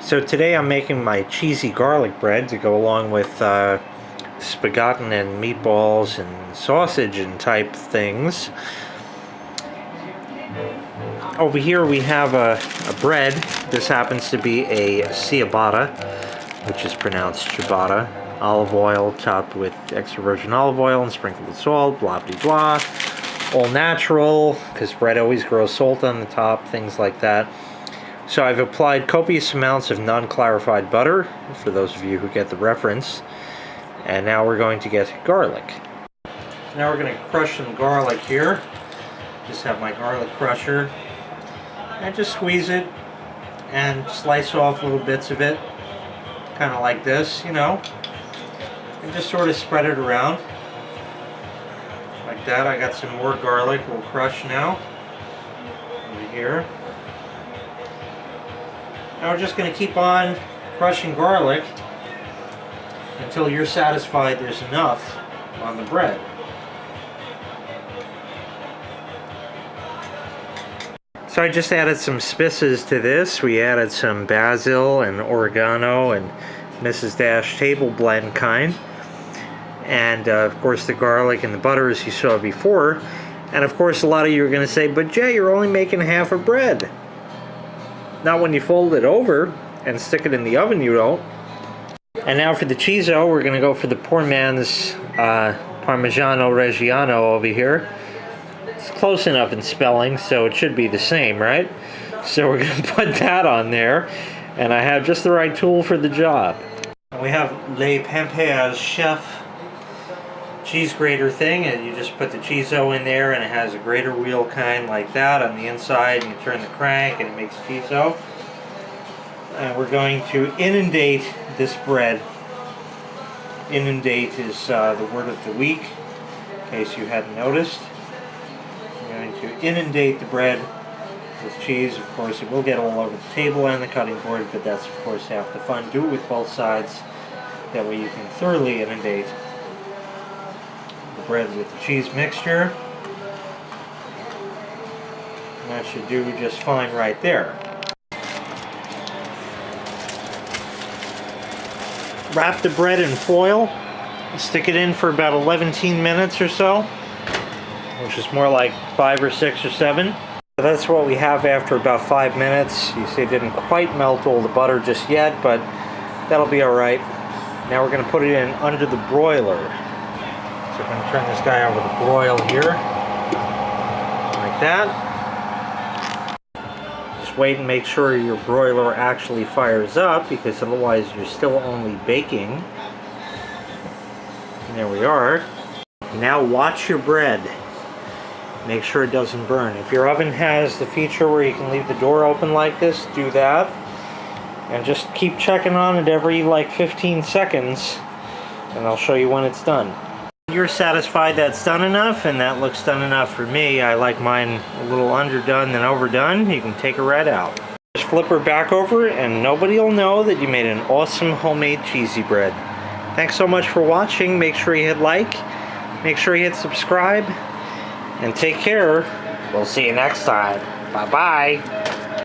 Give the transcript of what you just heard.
So today I'm making my cheesy garlic bread to go along with spaghetti and meatballs and sausage and type things. Over here we have a bread. This happens to be a ciabatta, which is pronounced ciabatta. Olive oil topped with extra virgin olive oil and sprinkled with salt, blah blah blah. All natural, because bread always grows salt on the top, things like that. So I've applied copious amounts of non-clarified butter, for those of you who get the reference. And now we're going to get garlic. So now we're going to crush some garlic here. Just have my garlic crusher. And just squeeze it and slice off little bits of it. Kind of like this, you know. And just sort of spread it around. Like that. I got some more garlic we'll crush now. Over here. Now we're just going to keep on crushing garlic until you're satisfied there's enough on the bread. So I just added some spices to this. We added some basil and oregano and Mrs. Dash table blend kind. And of course the garlic and the butter as you saw before. And of course a lot of you are going to say, but Jay, you're only making half a bread. Not when you fold it over and stick it in the oven, you don't. And now for the chorizo, we're going to go for the poor man's Parmigiano Reggiano over here. It's close enough in spelling, so it should be the same, right? So we're going to put that on there, and I have just the right tool for the job. We have Le Pampere's Chef cheese grater thing, and you just put the chorizo in there, and it has a grater wheel kind like that on the inside, and you turn the crank and it makes chorizo. And we're going to inundate this bread. Inundate is the word of the week, in case you hadn't noticed. We're going to inundate the bread with cheese. Of course it will get all over the table and the cutting board, but that's of course half the fun. Do it with both sides, that way you can thoroughly inundate bread with the cheese mixture. And that should do just fine right there. Wrap the bread in foil, stick it in for about 11 minutes or so, which is more like 5 or 6 or 7. So that's what we have after about 5 minutes. You see it didn't quite melt all the butter just yet, but that'll be alright. Now we're going to put it in under the broiler. So I'm going to turn this guy over to broil here, like that. Just wait and make sure your broiler actually fires up, because otherwise you're still only baking. And there we are. Now watch your bread. Make sure it doesn't burn. If your oven has the feature where you can leave the door open like this, do that. And just keep checking on it every like 15 seconds, and I'll show you when it's done. You're satisfied that's done enough, and that looks done enough for me. I like mine a little underdone than overdone. You can take her right out. Just flip her back over and nobody will know that you made an awesome homemade cheesy bread. Thanks so much for watching. Make sure you hit like, make sure you hit subscribe, and take care. We'll see you next time. Bye bye.